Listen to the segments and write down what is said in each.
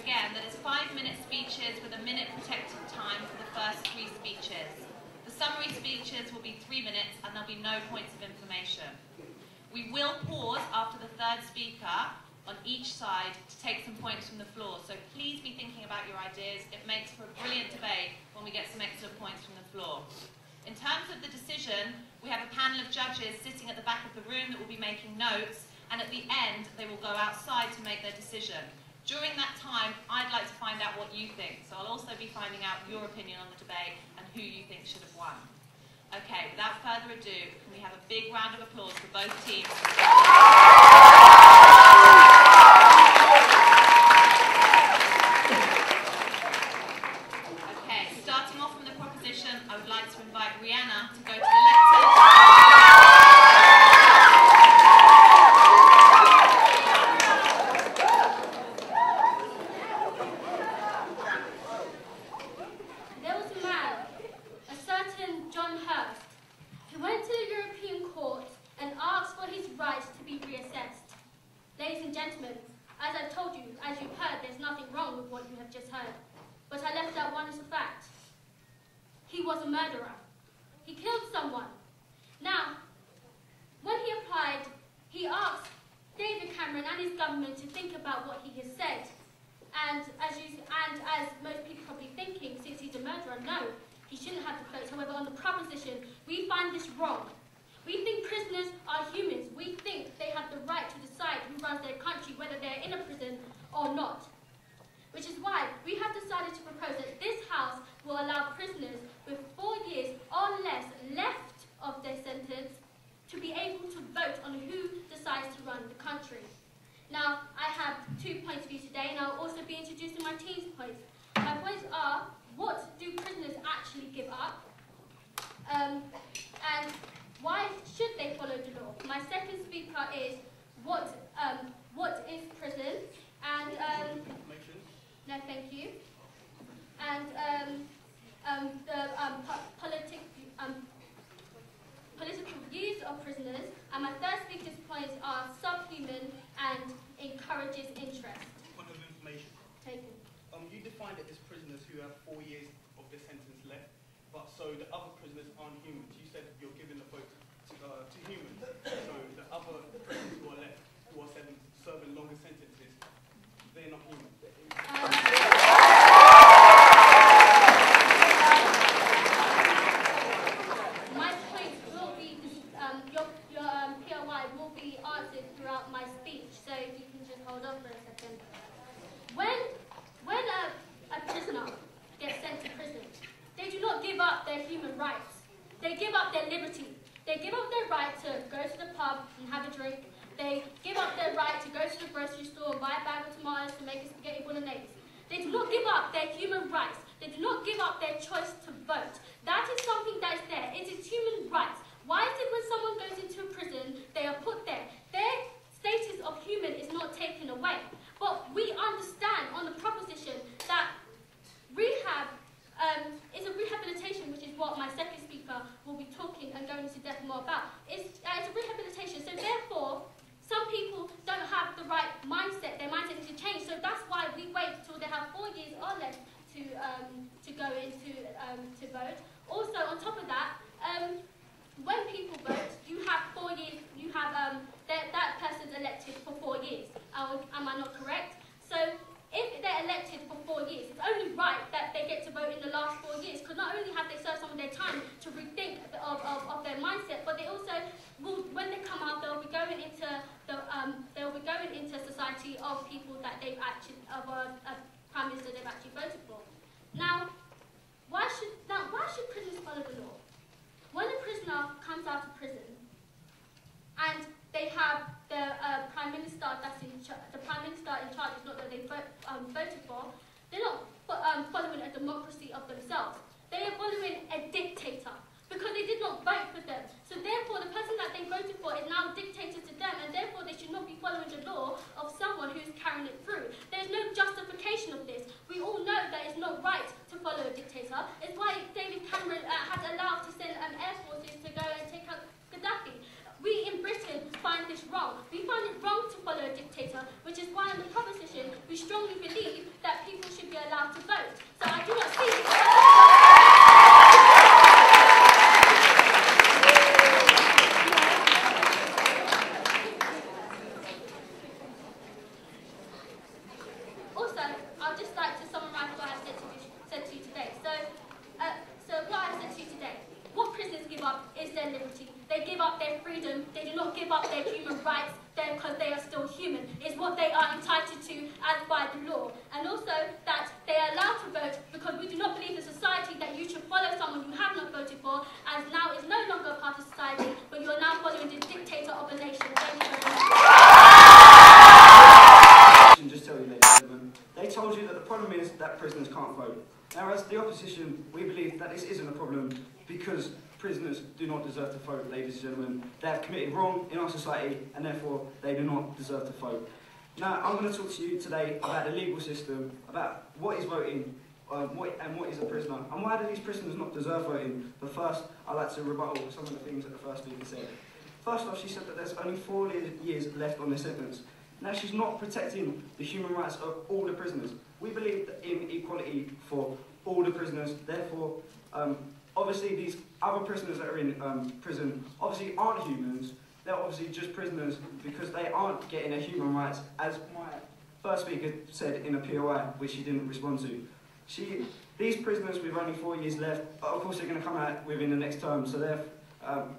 again that it's 5-minute speeches with a minute protected time for the first 3 speeches. The summary speeches will be 3 minutes and there'll be no points of information. We will pause after the 3rd speaker on each side to take some points from the floor. So please be thinking about your ideas. It makes for a brilliant debate when we get some extra points from the floor. In terms of the decision, we have a panel of judges sitting at the back of the room that will be making notes, and at the end they will go outside to make their decision. During that time, I'd like to find out what you think. So I'll also be finding out your opinion on the debate and who you think should have won. Okay, without further ado, can we have a big round of applause for both teams? I would like to invite Rihanna to go to the lectern. There was a man, a certain John Hurst, who went to the European Court and asked for his rights to be reassessed. Ladies and gentlemen, as I've told you, as you've heard, there's nothing wrong with what you have just heard. But I left out one as a fact. He was a murderer. He killed someone. Now, when he applied, he asked David Cameron and his government to think about what he has said. And as most people are probably thinking, since he's a murderer, no, he shouldn't have the votes. However, on the proposition, we find this wrong. We think prisoners are humans. We think they have the right to decide who runs their country, whether they're in a prison or not. Which is why we have decided to propose that this House will allow prisoners with 4 years or less left of their sentence to be able to vote on who decides to run the country. Now, I have 2 points for you today, and I'll also be introducing my team's points. My points are, what do prisoners actually give up? And why should they follow the law? My second speaker is, what is prison? And no, thank you. And political views of prisoners. And my third speaker's points are subhuman and encourages interest. Point of information. Taken. You defined it as prisoners who have 4 years of their sentence left, but so the other prisoners aren't humans. You said you're giving the vote to humans. So the other prisoners who are left, who are serving longer sentences, they're not human. My points will be, your POI will be answered throughout my speech, so if you can just hold on for a second. When a prisoner gets sent to prison, they do not give up their human rights. They give up their liberty. They give up their right to go to the pub and have a drink. They give up their right to go to the grocery store and buy a bag of tomatoes to make a spaghetti bolognese. They do not give up their human rights. They do not give up their choice to vote. That is something that is there. It is human rights. Why is it when someone goes into a prison, they are put there? Their status of human is not taken away. But we understand on the proposition that rehab is a rehabilitation, which is what my second speaker will be talking and going into depth more about. It's a rehabilitation. So therefore, some people don't have the right mindset. Their mindset needs to change. So that's why we wait till they have 4 years or less to go into to vote. Also, on top of that, when people vote, you have 4 years. You have that person's elected for 4 years. Am I not correct? So if they're elected for 4 years, it's only right that they get to vote in the last 4 years, because not only have they served some of their time to rethink of their mindset, but they also will, when they come out, they'll be going into society of people that they've actually, of a prime minister they've actually voted for. Now, why should prisoners follow the law? When a prisoner comes out of prison and they have the prime minister that's in charge, is not that they voted for, they're not following a democracy of themselves. They are following a dictator because they did not vote for them. So therefore, the person that they voted for is now dictated to them, and therefore they should not be following the law of someone who's carrying it through. There's no justification of this. We all know that it's not right to follow a dictator. It's why David Cameron had allowed to send air forces to go and take out Gaddafi. We in Britain find this wrong. We find it wrong to follow a dictator, which is why in the proposition we strongly believe believe that people should be allowed to vote. So I do not see Also, I'd just like to summarise what I said to you today. So what I said to you today, what prisoners give up is their liberty. They give up their freedom. They do not give up their human rights because they are still human. It's what they are entitled to as by the law. And also that they are allowed to vote because we do not believe in society that you should follow someone you have not voted for, as now is no longer a part of society, but you are now following the dictator of a nation. Thank you very much. Just tell you, ladies and gentlemen, they told you that the problem is that prisoners can't vote. Now, as the opposition, we believe that this isn't a problem because prisoners do not deserve to vote, ladies and gentlemen. They have committed wrong in our society and therefore they do not deserve to vote. Now, I'm going to talk to you today about the legal system, about what is voting, and what is a prisoner, and why do these prisoners not deserve voting. But first, I'd like to rebuttal some of the things that the first speaker said. First off, she said that there's only 4 years left on their sentence. Now, she's not protecting the human rights of all the prisoners. We believe in equality for all the prisoners. Therefore, obviously, these other prisoners that are in prison obviously aren't humans. They're obviously just prisoners because they aren't getting their human rights, as my first speaker said in a POI, which she didn't respond to. These prisoners with only 4 years left, of course, they're going to come out within the next term. So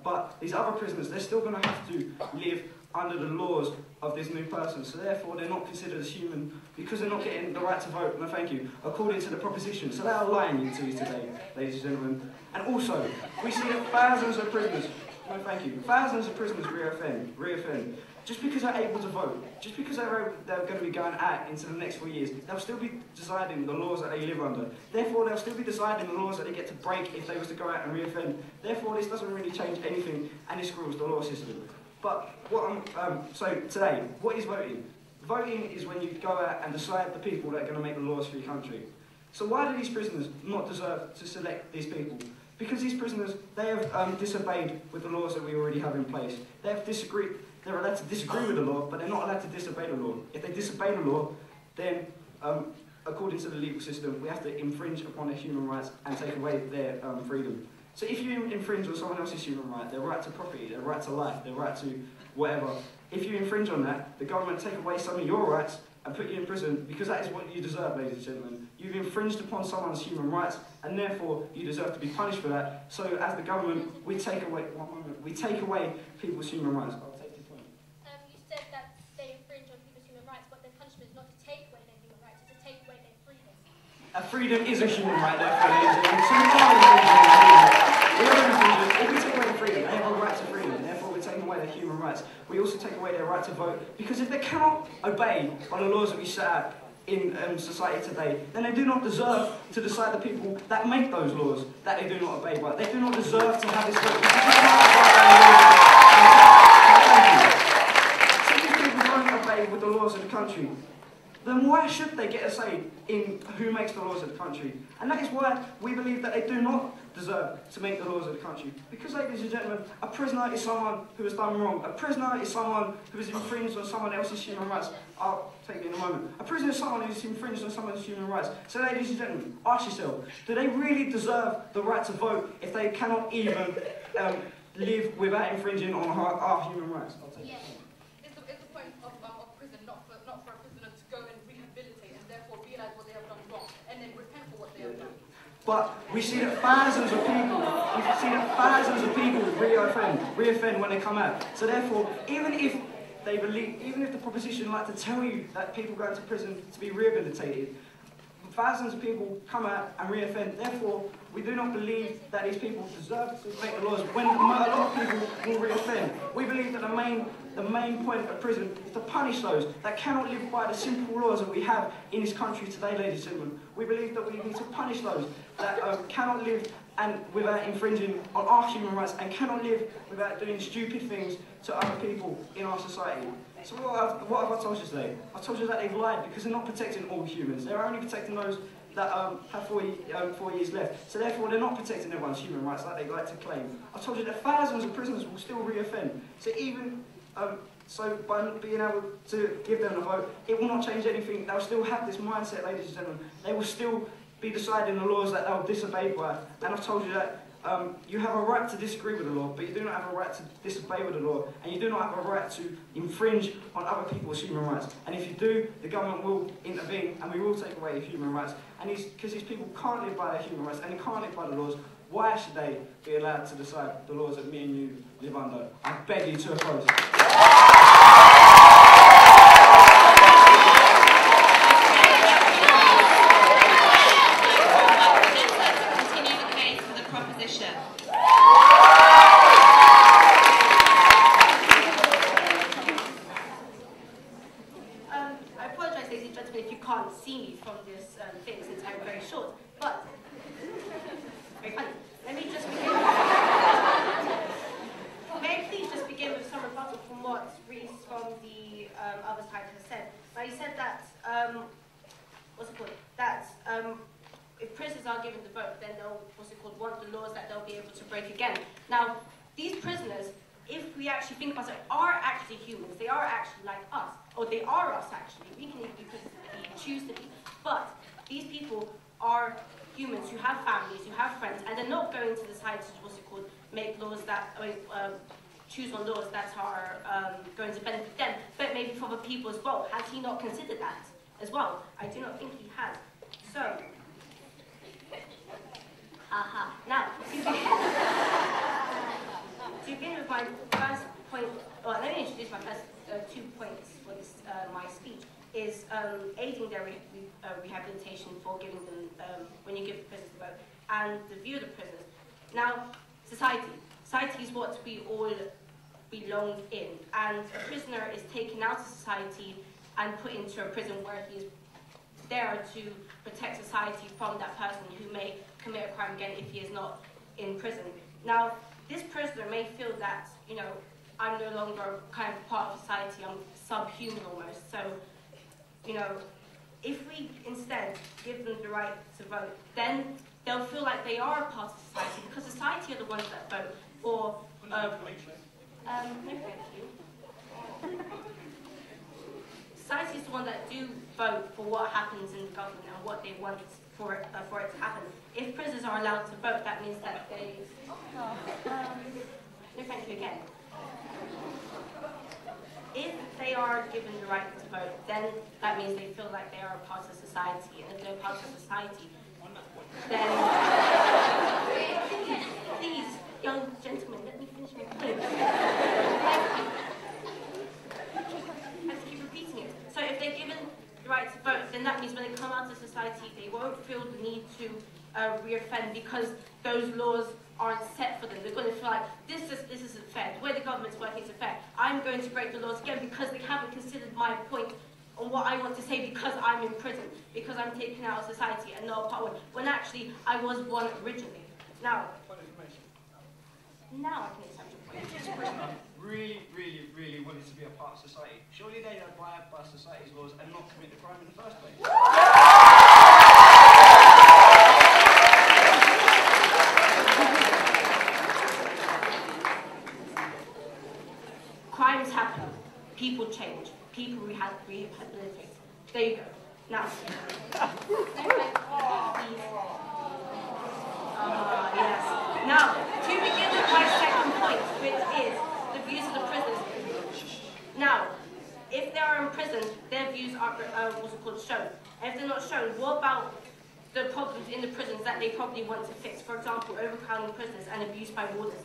but these other prisoners, they're still going to have to live under the laws of this new person. So therefore, they're not considered as human because they're not getting the right to vote, no thank you, according to the proposition. So they are lying to you today, ladies and gentlemen. And also, we see that thousands of prisoners, no thank you, thousands of prisoners reoffend. Just because they're able to vote, just because they're going to be going out into the next 4 years, they'll still be deciding the laws that they live under. Therefore, they'll still be deciding the laws that they get to break if they was to go out and reoffend. Therefore, this doesn't really change anything, and it screws the law system. But so today, what is voting? Voting is when you go out and decide the people that are going to make the laws for your country. So why do these prisoners not deserve to select these people? Because these prisoners, they have disobeyed with the laws that we already have in place. They have disagreed. They're allowed to disagree with the law, but they're not allowed to disobey the law. If they disobey the law, then according to the legal system, we have to infringe upon their human rights and take away their freedom. So if you infringe on someone else's human right, their right to property, their right to life, their right to whatever, if you infringe on that, the government take away some of your rights and put you in prison because that is what you deserve, ladies and gentlemen. You've infringed upon someone's human rights and therefore you deserve to be punished for that. So as the government, we take away people's human rights. I'll take this point. You said that they infringe on people's human rights, but their punishment is not to take away their human rights, it's to take away their freedom. Freedom is a human right, therefore, ladies and gentlemen. If we take away the freedom, they have a right to freedom, therefore we're taking away their human rights. We also take away their right to vote, because if they cannot obey by the laws that we set out in society today, then they do not deserve to decide the people that make those laws that they do not obey by. They do not deserve to have this vote. So if people don't obey with the laws of the country, then why should they get a say in who makes the laws of the country? And that is why we believe that they do not deserve to make the laws of the country. Because, ladies and gentlemen, a prisoner is someone who has done wrong. A prisoner is someone who has infringed on someone else's human rights. I'll take it in a moment. A prisoner is someone who has infringed on someone's human rights. So, ladies and gentlemen, ask yourself, do they really deserve the right to vote if they cannot even live without infringing on our human rights? I'll take it. It's the point of prison, not for a prisoner to go and rehabilitate and therefore realise what they have done wrong and then repent for what they have done. But we see that thousands of people reoffend when they come out. So therefore, even if the proposition like to tell you that people go into prison to be rehabilitated, thousands of people come out and reoffend. Therefore, we do not believe that these people deserve to make the laws when a lot of people will reoffend. We believe that the main point of prison is to punish those that cannot live by the simple laws that we have in this country today, ladies and gentlemen. We believe that we need to punish those that cannot live without infringing on our human rights and cannot live without doing stupid things to other people in our society. So what have I told you today? I've told you that they've lied because they're not protecting all humans. They're only protecting those that have 4 years left. So therefore they're not protecting everyone's human rights like they like to claim. I've told you that thousands of prisoners will still reoffend. So even so by being able to give them the vote, it will not change anything. They'll still have this mindset, ladies and gentlemen. They will still be deciding the laws that they'll disobey by. And I've told you that you have a right to disagree with the law, but you do not have a right to disobey with the law, and you do not have a right to infringe on other people's human rights. And if you do, the government will intervene, and we will take away your human rights. And because these people can't live by their human rights, and they can't live by the laws, why should they be allowed to decide the laws that me and you live under? I beg you to oppose. If prisoners are given the vote, then they'll, want the laws that they'll be able to break again. Now, these prisoners, if we actually think about it, are actually humans. They are actually like us, or they are us actually. We can even be prisoners if we choose to be. But these people are humans who have families, who have friends, and they're not going to decide to, make laws that, choose on laws that are going to benefit them, but maybe for the people as well. Has he not considered that as well? I do not think he has. So, now, to begin with my first point, well, let me introduce my first 2 points for this, my speech, is aiding their rehabilitation for giving them, when you give prisoners the vote, and the view of the prisoners. Now, society. Society is what we all belong in, and a prisoner is taken out of society and put into a prison where he is there to protect society from that person who may commit a crime again if he is not in prison. Now, this prisoner may feel that, I'm no longer kind of part of society, I'm subhuman almost. So, if we instead give them the right to vote, then they'll feel like they are a part of society, because society are the ones that vote for... no, thank you. Society is the one that do vote for what happens in the government and what they want for it to happen. If prisoners are allowed to vote, that means that they... no, thank you again. If they are given the right to vote, then that means they feel like they are a part of society. And if they're a part of society, then... Please, young gentlemen, let me finish my point. I have to keep repeating it. So if they're given the right to vote, then that means when they come out of society, they won't feel the need to reoffend, because those laws aren't set for them. They're going to feel like, this isn't fair. The way the government's working isn't fair. I'm going to break the laws again because they haven't considered my point on what I want to say, because I'm in prison, because I'm taken out of society and not a part of it, when actually I was one originally. Now I can accept your point. If this prisoner really wanted to be a part of society, surely they'd abide by society's laws and not commit the crime in the first place. Crimes happen, people change, people rehabilitate. There you go. Now, yes. Now, to begin with my second point, which is the views of the prisoners. Now, if they are in prison, their views are shown. And if they're not shown, what about the problems in the prisons that they probably want to fix? For example, overcrowding prisoners and abuse by wardens.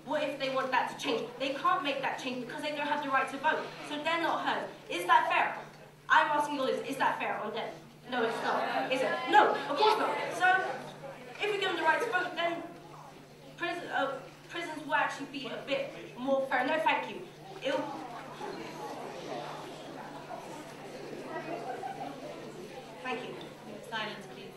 What if they want that to change? They can't make that change because they don't have the right to vote. So they're not heard. Is that fair? I'm asking you all this, is that fair on them? No, it's not. Is it? No, of course not. So, if we give them the right to vote, then prisons will actually be a bit more fair. No, thank you. Thank you. Silence, please.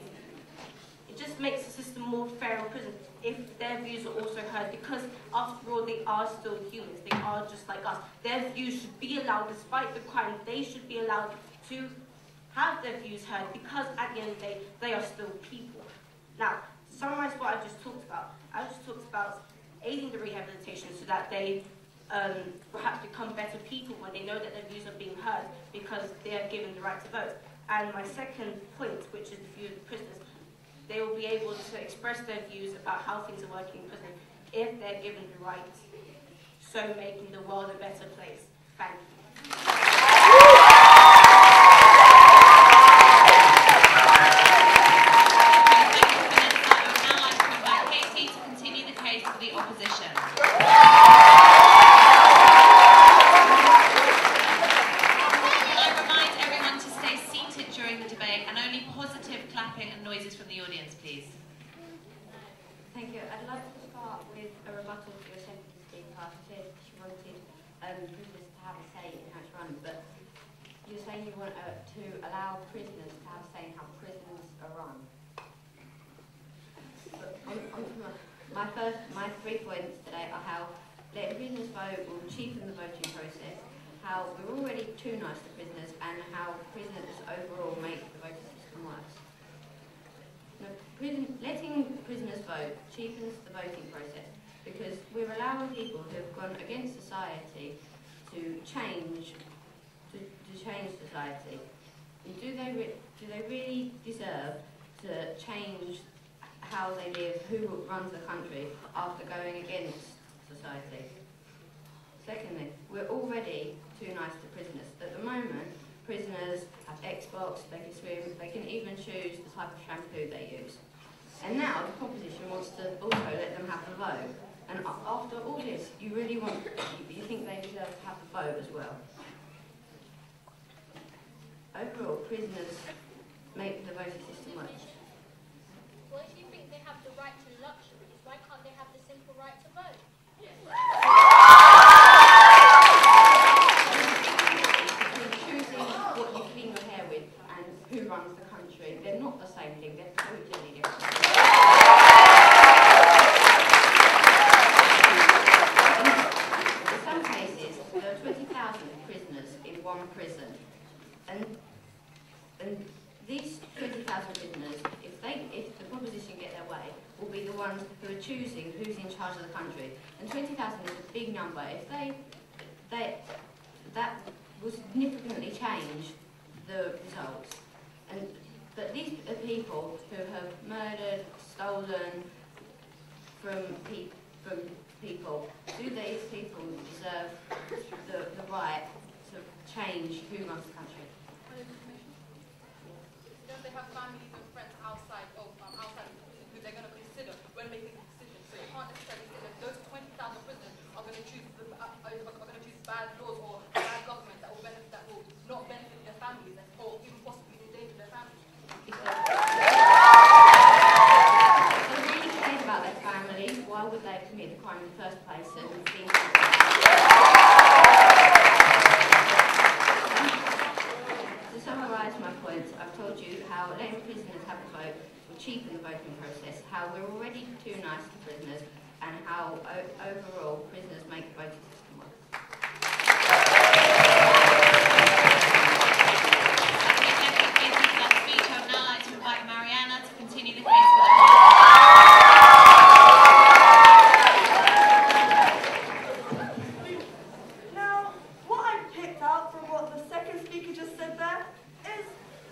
It just makes the system more fair in prison if their views are also heard, because after all, they are still humans. They are just like us. Their views should be allowed, despite the crime. They should be allowed to have their views heard, because at the end of the day, they are still people. Now, to summarize what I just talked about, I just talked about aiding the rehabilitation so that they perhaps become better people when they know that their views are being heard because they are given the right to vote. And my second point, which is the view of the prisoners, they will be able to express their views about how things are working in prison if they're given the right, so making the world a better place. Thank you. Thank you. I'd like to start with a rebuttal to your sentence being passed. She wanted prisoners to have a say in how it's run, but you're saying you want to allow prisoners to have a say in how prisons are run. But my 3 points today are how letting prisoners vote will cheapen the voting process, how we're already too nice to prisoners, and how prisoners overall make the voting system worse. Letting prisoners vote cheapens the voting process because we're allowing people who have gone against society to change society. And do they really deserve to change how they live, who runs the country after going against society? Secondly, we're already too nice to prisoners. At the moment, prisoners have Xbox, they can swim, they can even choose the type of shampoo they use. And now the proposition wants to also let them have the vote. And after all this, you think they deserve to have the vote as well. Overall, prisoners make the voting system work. Well, if you think they have the right to luxuries, why can't they have the simple right to vote? Choosing what you clean your hair with and who runs the country, they're not the same thing, they're totally different. In some cases, there are 20,000 prisoners in one prison, and these 20,000 prisoners, if the proposition get their way, will be the ones who are choosing who's in charge of the country. And 20,000 is a big number. If that will significantly change the results. But these are people who have murdered, stolen from people. Do these people deserve the right to change who runs the country? Don't they have families and friends outside of who they're going to consider when making a decision? So you can't necessarily say that those 20,000 prisoners are going to choose bad laws or bad government that will not benefit their families or even possibly endanger their families. If they really cared about their family, why would they commit the crime in the first place and think To summarise my points, I've told you how letting prisoners have a vote will cheapen the voting process, how we're already too nice to prisoners, and how overall prisoners make the voting system work. Now, what I picked out from what the second speaker just said there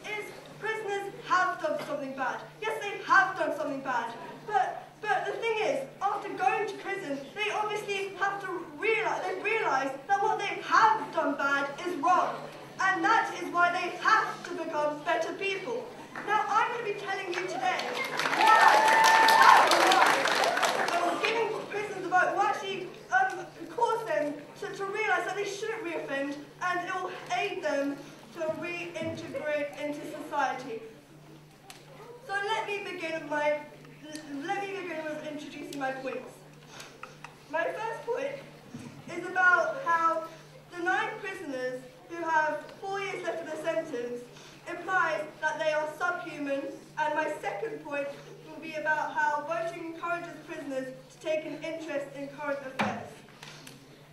is prisoners have done something bad. Yes, they have done something bad. But the thing is, after going to prison, they obviously have to realize that what they have done bad is wrong. And that is why they have to become better people. Now, I'm going to be telling you today why giving prisoners a vote will actually cause them to realise that they shouldn't reoffend, and it will aid them to reintegrate into society. So let me begin with introducing my points. My first point is about how the 9 prisoners who have 4 years left of their sentence implies that they are subhuman, and my second point will be about how voting encourages prisoners to take an interest in current affairs.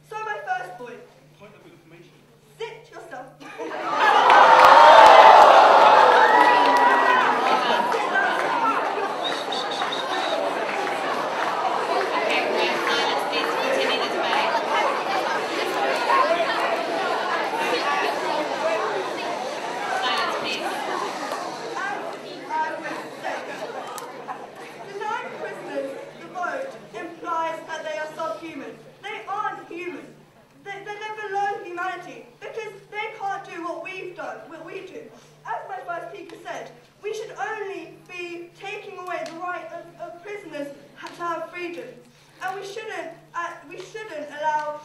So my first point. Point of information. Sit yourself. regions. And we shouldn't allow,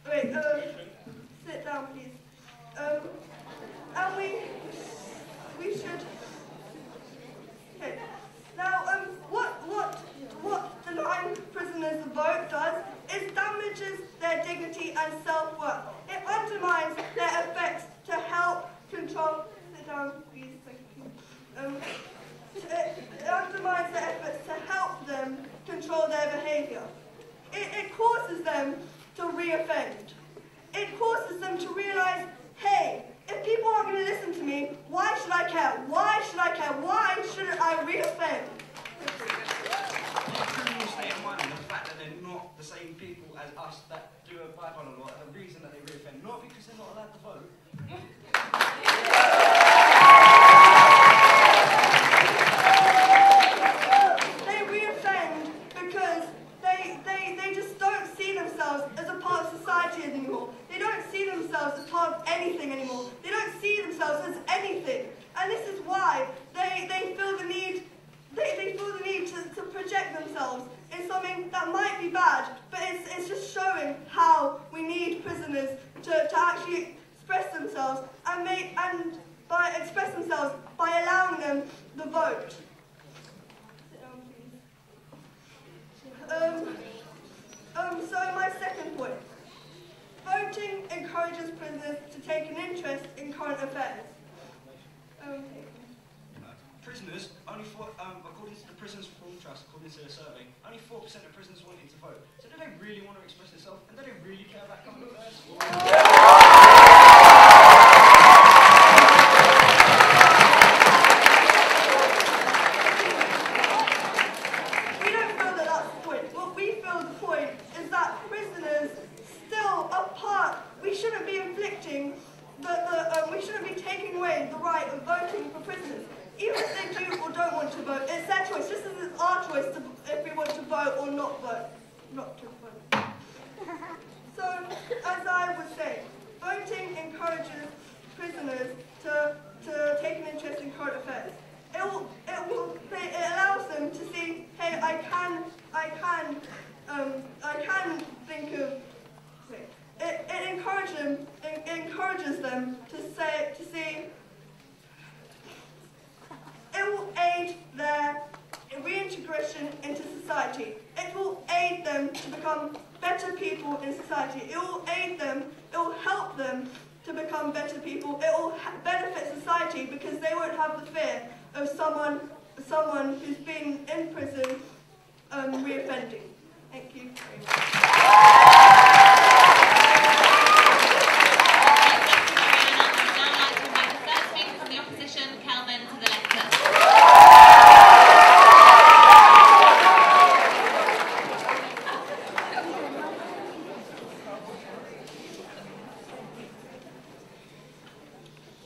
wait, sit down please. And we should, okay. Now, what denying prisoners the vote does is damages their dignity and self-worth. It undermines their efforts to help control, sit down please, thank you. It undermines their efforts to help them control their behaviour. It causes them to re-offend. It causes them to realise, hey, if people aren't going to listen to me, why should I care? Why should I care? Why shouldn't I re-offend? Criminals stay in mind the fact that they're not the same people as us that do abide by the law, the reason that they re-offend, not because they're not allowed to vote. They re-offend because they just don't see themselves as a part of society anymore. They don't see themselves as part of anything anymore. They don't see themselves as anything. And this is why they feel the need to project themselves in something that might be bad, but it's just showing how we need prisoners to actually express themselves and express themselves by allowing them the vote. Sit down, please. So my second point. Voting encourages prisoners to take an interest in current affairs. Prisoners, only according to the Prisons Reform Trust, according to a survey, only 4% of prisoners wanted to vote. So do they really want to express themselves? And do they really care about current affairs? We don't feel that that's the point. What we feel the point is that prisoners still are part. We shouldn't be inflicting we shouldn't be taking away the right of voting for prisoners. Even if they do or don't want to vote, it's their choice, just as it's our choice if we want to vote or not vote. Not to vote. So, as I was saying, voting encourages prisoners to take an interest in current affairs. It allows them to see, hey, I can think of. It encourages them to see. It will aid their reintegration into society. It will aid them to become better people in society. It will aid them, it will help them to become better people. It will benefit society because they won't have the fear of someone who's been in prison reoffending. Thank you very much.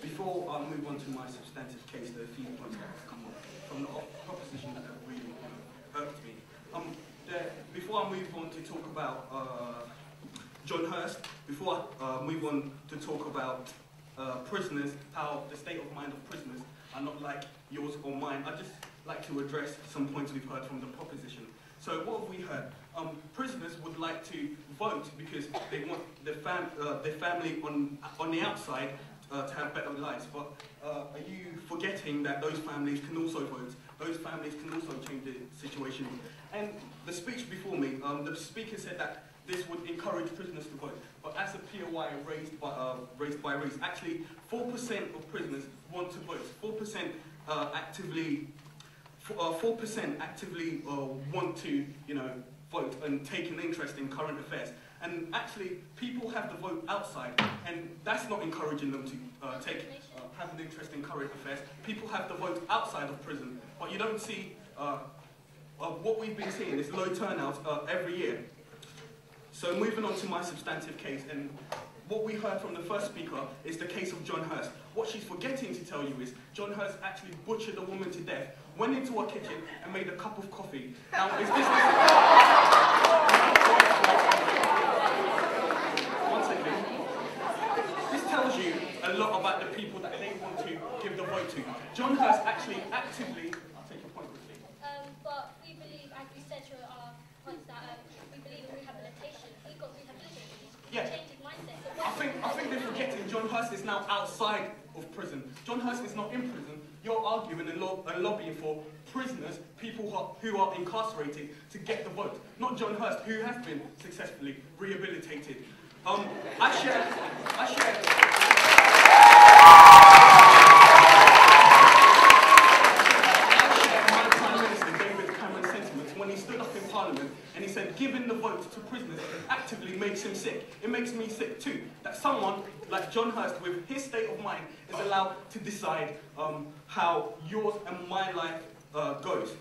Before I move on to my substantive case, there are a few points that have come up from the proposition that have really irked me. Before I move on to talk about John Hurst, before I move on to talk about prisoners, how the state of mind of prisoners are not like yours or mine, I'd just like to address some points we've heard from the proposition. So what have we heard? Prisoners would like to vote because they want their family on the outside to have better lives, but are you forgetting that those families can also vote? Those families can also change the situation. And the speech before me, the speaker said that this would encourage prisoners to vote, but as a POI raised by race, actually 4% of prisoners want to vote. 4% actively want to, vote and take an interest in current affairs. And actually, people have the vote outside, and that's not encouraging them to have an interest in current affairs. People have the vote outside of prison, but you don't see what we've been seeing is low turnout every year. So moving on to my substantive case, and what we heard from the first speaker is the case of John Hurst. What she's forgetting to tell you is John Hurst actually butchered a woman to death, went into her kitchen and made a cup of coffee. Now, is this... One second. This tells you a lot about the people that they want to give the vote to. John Hurst actually actively... I'll take your point quickly. But we believe, as we said to our is now outside of prison. John Hurst is not in prison. You're arguing and lobbying for prisoners, people who are incarcerated, to get the vote. Not John Hurst, who has been successfully rehabilitated. I share my Prime Minister David Cameron's sentiments when he stood up in Parliament and he said giving the vote to prisoners actively makes him sick. It makes me sick too. That someone like John Hurst, with his state of mind, is allowed to decide how yours and my life goes.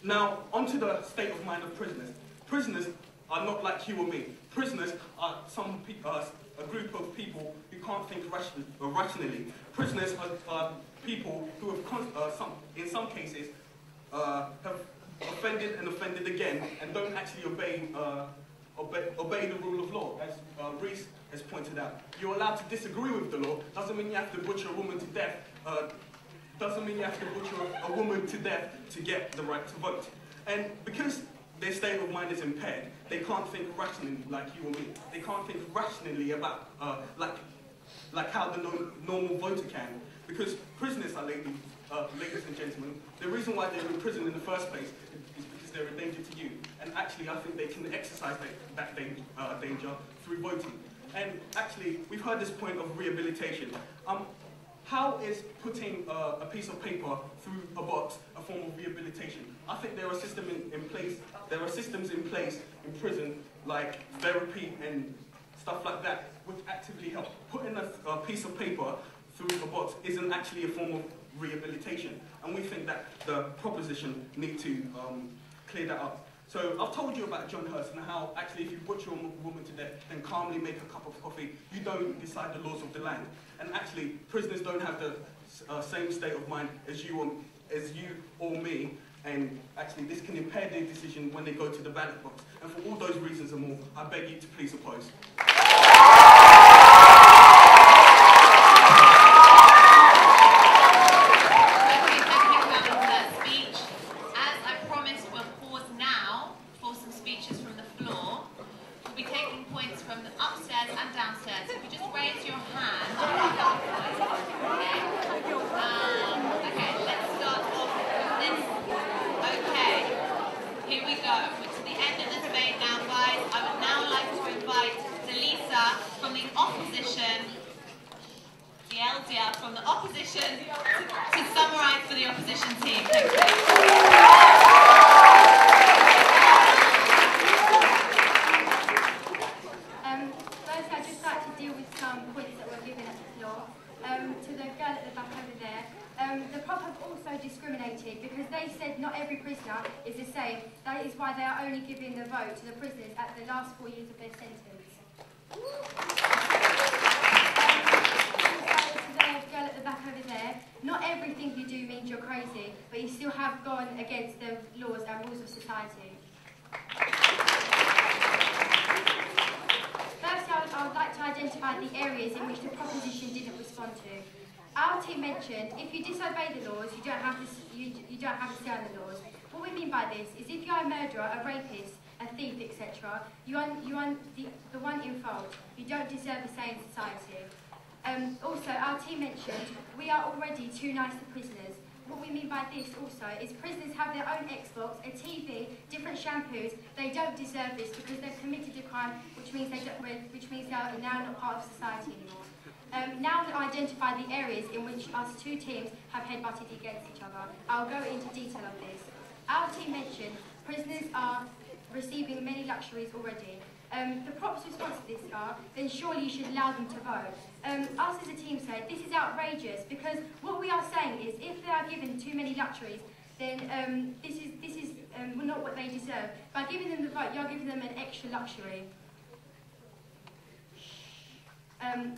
Now, onto the state of mind of prisoners. Prisoners are not like you or me. Prisoners are a group of people who can't think rationally. Prisoners are people who have, in some cases, have offended again and don't actually obey the rule of law, as Reese has pointed out. You're allowed to disagree with the law. Doesn't mean you have to butcher a woman to death. Doesn't mean you have to butcher a woman to death to get the right to vote. And because their state of mind is impaired, they can't think rationally like you or me. They can't think rationally about like how the normal voter can. Because prisoners are, ladies and gentlemen, the reason why they're in prison in the first place is because they're a danger to you. And actually, I think they can exercise that danger through voting. And actually, we've heard this point of rehabilitation. How is putting a piece of paper through a box a form of rehabilitation? I think there are systems in place. There are systems in place in prison, like therapy and stuff like that, which actively help. Putting a piece of paper through a box isn't actually a form of rehabilitation, and we think that the proposition need to clear that up. So I've told you about John Hurst and how actually if you butcher a woman to death, then calmly make a cup of coffee, you don't decide the laws of the land. And actually, prisoners don't have the same state of mind as you or me, and actually this can impair their decision when they go to the ballot box. And for all those reasons and more, I beg you to please oppose. From the opposition to summarise for the opposition team. Thank you. First, I'd just like to deal with some points that were given at the floor. To the girl at the back over there, the prop have also discriminated because they said not every prisoner is the same. That is why they are only giving the vote to the prisoners at the last 4 years of their sentence. Girl at the back over there, not everything you do means you're crazy, but you still have gone against the laws and rules of society. First, I would like to identify the areas in which the proposition didn't respond to. Our team mentioned if you disobey the laws, you don't have to say on the laws. What we mean by this is if you're a murderer, a rapist, a thief, etc., you are the one in fault. You don't deserve a say in society. Also, our team mentioned we are already too nice to prisoners. What we mean by this also is prisoners have their own Xbox, a TV, different shampoos. They don't deserve this because they've committed a crime, which means they are now not part of society anymore. Now that I identify the areas in which us two teams have headbutted against each other, I'll go into detail of this. Our team mentioned prisoners are receiving many luxuries already. The prop's response to this are, then surely you should allow them to vote. Us as a team said, this is outrageous because what we are saying is if they are given too many luxuries, then this is not what they deserve. By giving them the vote, you're giving them an extra luxury.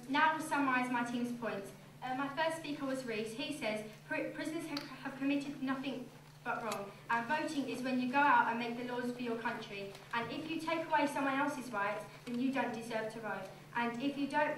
Now I'll summarise my team's points. My first speaker was Reese. He says, prisoners have committed nothing but wrong, and voting is when you go out and make the laws for your country, and if you take away someone else's rights, then you don't deserve to vote, and if you don't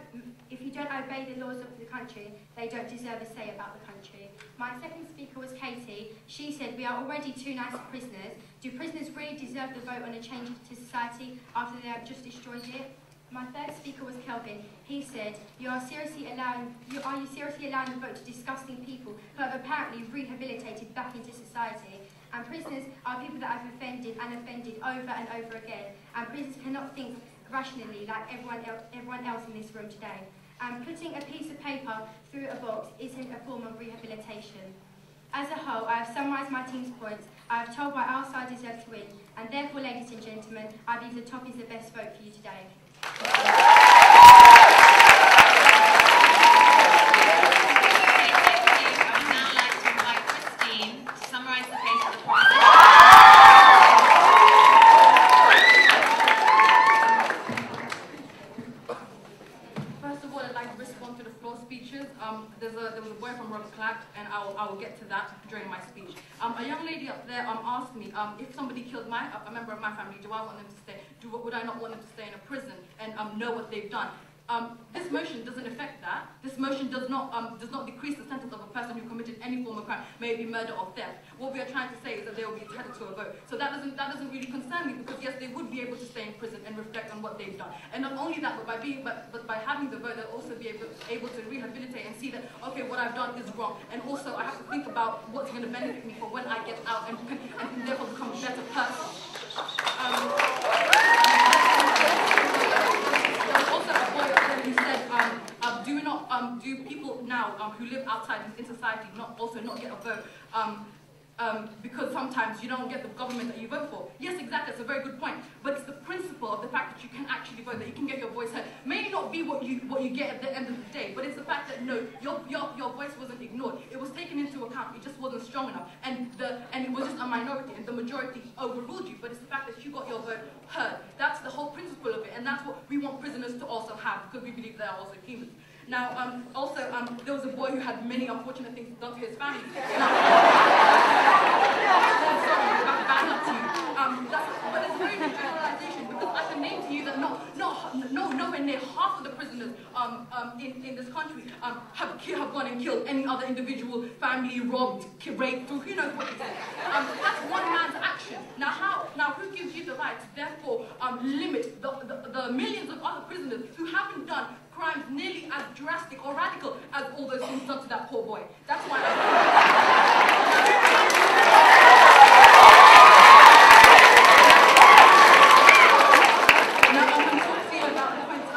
obey the laws of the country, they don't deserve a say about the country. My second speaker was Katie. She said, we are already too nice to prisoners. Do prisoners really deserve the vote on a change to society after they have just destroyed it? My third speaker was Kelvin. He said, are you seriously allowing the vote to disgusting people who have apparently rehabilitated back into society? And prisoners are people that have offended over and over again. And prisoners cannot think rationally like everyone else in this room today. And putting a piece of paper through a box isn't a form of rehabilitation. As a whole, I have summarised my team's points. I have told why our side deserves to win. And therefore, ladies and gentlemen, I believe the top is the best vote for you today. There was a boy from Clack, and I will get to that during my speech. A young lady up there asked me if somebody killed a member of my family, do I want them to stay? Would I not want them to stay in a prison and know what they've done? This motion doesn't affect that. This motion does not decrease the sentence of a person who committed any form of crime, may it be murder or theft. What we are trying to say is that they will be entitled to a vote. So that doesn't really concern me, because yes, they would be able to stay in prison and reflect on what they've done. And not only that, but by having the vote, they'll also be able to rehabilitate and see that, okay, what I've done is wrong. And also I have to think about what's going to benefit me for when I get out and can therefore become a better person. There was also a boy who said, do people now who live outside in society not get a vote because sometimes you don't get the government that you vote for? Yes, exactly, that's a very good point. But it's the principle of the fact that you can actually vote, that you can get your voice heard. May not be what you get at the end of the day, but it's the fact that no, your voice wasn't ignored. It was taken into account. It just wasn't strong enough, and it was just a minority, and the majority overruled you. But it's the fact that you got your vote heard. That's the whole principle of it, and that's what we want prisoners to also have, because we believe they are also humans. Now, there was a boy who had many unfortunate things done to his family. But it's a very big generalization, because I can name to you that nowhere near half of the prisoners in this country have gone and killed any other individual, family, robbed, raped, who knows what it is. That's one man's action. Now who gives you the right to therefore limit the millions of other prisoners who haven't done crimes nearly as drastic or radical as all those things done to that poor boy? That's why Now I'm going to talk to you about the point of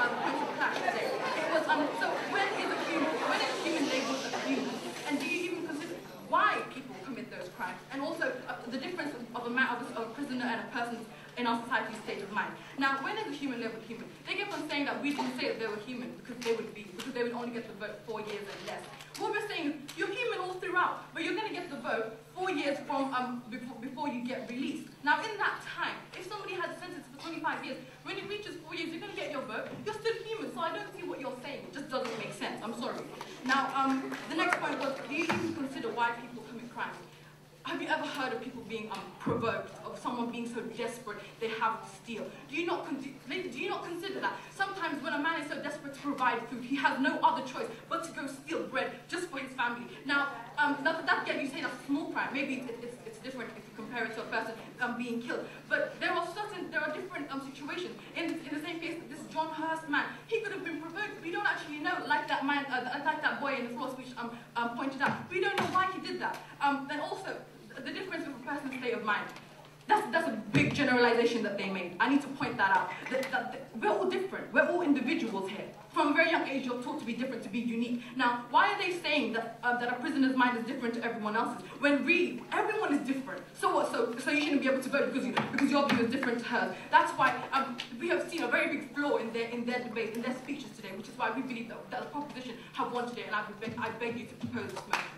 Clack today. It was, so when is a human labeled as a human? And do you even consider why people commit those crimes? And also the difference of a prisoner and a person in our society's state of mind. Now, when is a human labeled human? They kept on saying that we didn't say that they were human because they would only get the vote 4 years and less. What we're saying is, you're human all throughout, but you're going to get the vote 4 years from before you get released. Now, in that time, if somebody has a sentence for 25 years, when it reaches 4 years, you're going to get your vote. You're still human, so I don't see what you're saying. It just doesn't make sense. I'm sorry. Now, the next point was, do you even consider why people commit crimes? Have you ever heard of people being provoked, of someone being so desperate they have to steal? Do you not consider that? Sometimes when a man is so desperate to provide food, he has no other choice but to go steal bread just for his family. Now, that you say that's a small crime. Maybe it's different if you compare it to a person being killed. But there are different situations. In the same case, this John Hurst man, he could have been provoked. We don't actually know, like that man, like that boy in the floor speech pointed out. We don't know why he did that. Then also, the difference with a person's state of mind. That's a big generalization that they made. I need to point that out. We're all different. We're all individuals here. From a very young age, you're taught to be different, to be unique. Now, why are they saying that a prisoner's mind is different to everyone else's, when really everyone is different? So what? So you shouldn't be able to vote because your view is different to hers. That's why we have seen a very big flaw in their debate, in their speeches today, which is why we believe that the proposition have won today, and I beg you to propose this motion.